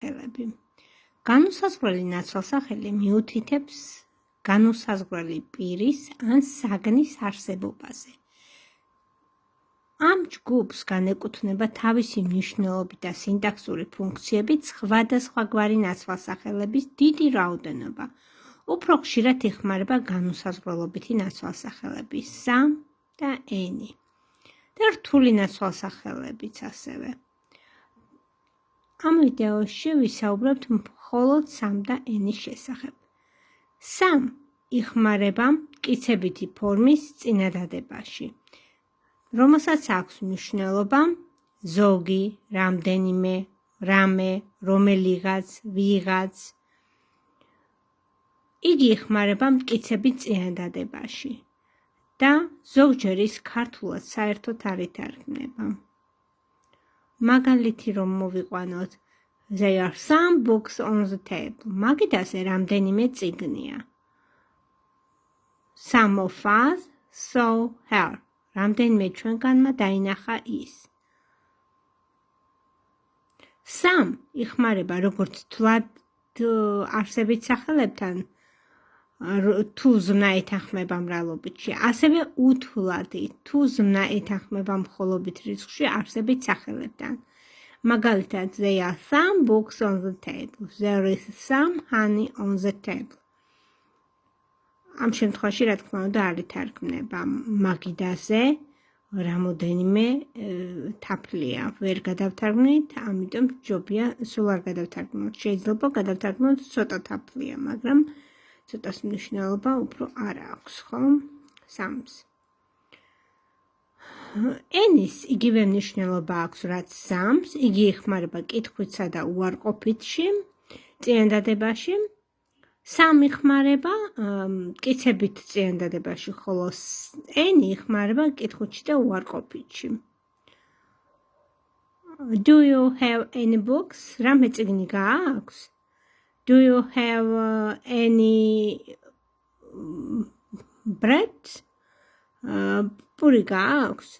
ნაცვალსახელები. განუსაზღვრელი ნაცვალსახელი მიუთითებს განუსაზღვრელი პირის ან საგნის არსებობაზე. ამ ჯგუფს განეკუთვნება თავისი მნიშვნელობით და სინტაქსური ფუნქციებით სხვადასხვაგვარი ნაცვალსახელების დიდი რაოდენობა. უფრო ხშირად იხმარება განუსაზღვრელობითი ნაცვალსახელები სამ და ენი და რთული ნაცვალსახელებიც ასევე. ამ ვიდეოში ვისაუბრებთ მხოლოდ სამ და ენის შესახებ. სამ იხმარება მტკიცებითი ფორმის წინადადებაში, რომელსაც აქვს მნიშვნელობა ზოგი, რამდენიმე, რამე, რომელიღაც, ვიღაც. იგი იხმარება მტკიცებით წინადადებაში და ზოგჯერ ის ქართულად საერთოდ არ ითარგმნება. მაგალითი რომ მოვიყვანოთ, there are some books on the table. მაგიდაზე რამდენიმე წიგნია. Some of us saw her. რამდენიმე ჩვენგანმა დაინახა ის. Some იხმარება როგორც თვლად არსებით სახელებთან თუ ზმნა ეთანხმება მრავლობითში, ასევე უთვლადი თუ ზმნა ეთანხმება მხოლობით რიცხვში არსებით სახელებთან. მაგალითად, there are some books on the table. There is some honey on the table. ამ შემთხვევაში, რა თქმა უნდა, არ ითარგმნება მაგიდაზე რამოდენიმე თაფლია. ვერ გადავთარგმნით, ამიტომ ჯობია სულ არ გადავთარგმნოთ. შეიძლება გადავთარგმნოთ ცოტა თაფლია, მაგრამ ცოტას მნიშვნელობა უფრო არ აქვს, ხო? სამს. ენის იგივე მნიშვნელობა აქვს, რაც სამს, იგი იხმარება კითხვისა და უარყოფითში, წინადადებაში. სამ იხმარება მტკიცებით წინადადებაში, ხოლო ენი იხმარება კითხვით და უარყოფითში. Do you have any books? რამე წიგნი გააქვს? Do you have any bread? პური გააქვს?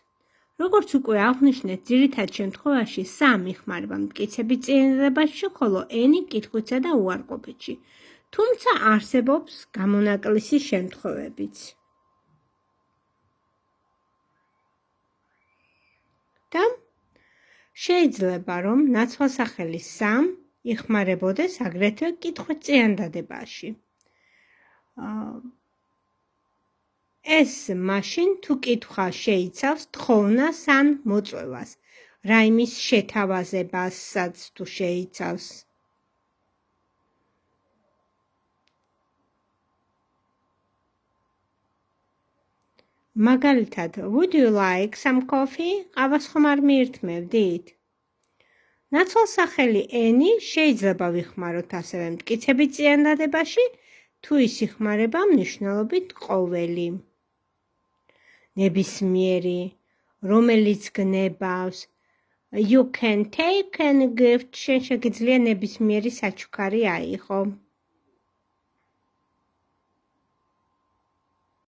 როგორც უკვე აღვნიშნეთ, ძირითად შემთხვევაში სამ იხმარება მტკიცებით წინადადებაში, ხოლო ენი კითხვისა და უარყოფითში. თუმცა არსებობს გამონაკლისის შემთხვევებიც. და შეიძლება რომ ნაცვალსახელი სამ იხმარებოდეს აგრეთვე კითხვით წინადადებაში. ეს მაშინ თუ კითხვა შეიცავს თხოვნას ან მოწვევას, რაიმის შეთავაზებასაც თუ შეიცავს. მაგალითად, would you like some coffee? ყავას ხომ არ მიირთმევდით? ნაცვალსახელი ენი შეიძლება ვიხმაროთ ასევე მტკიცებით წინადადებაში, თუ ის იხმარება მნიშვნელობით ყოველი. ნებისმიერი, რომელიც გნებავს, you can take any gift, შენ შეგიძლია ნებისმიერი საჩუქარი აიღო.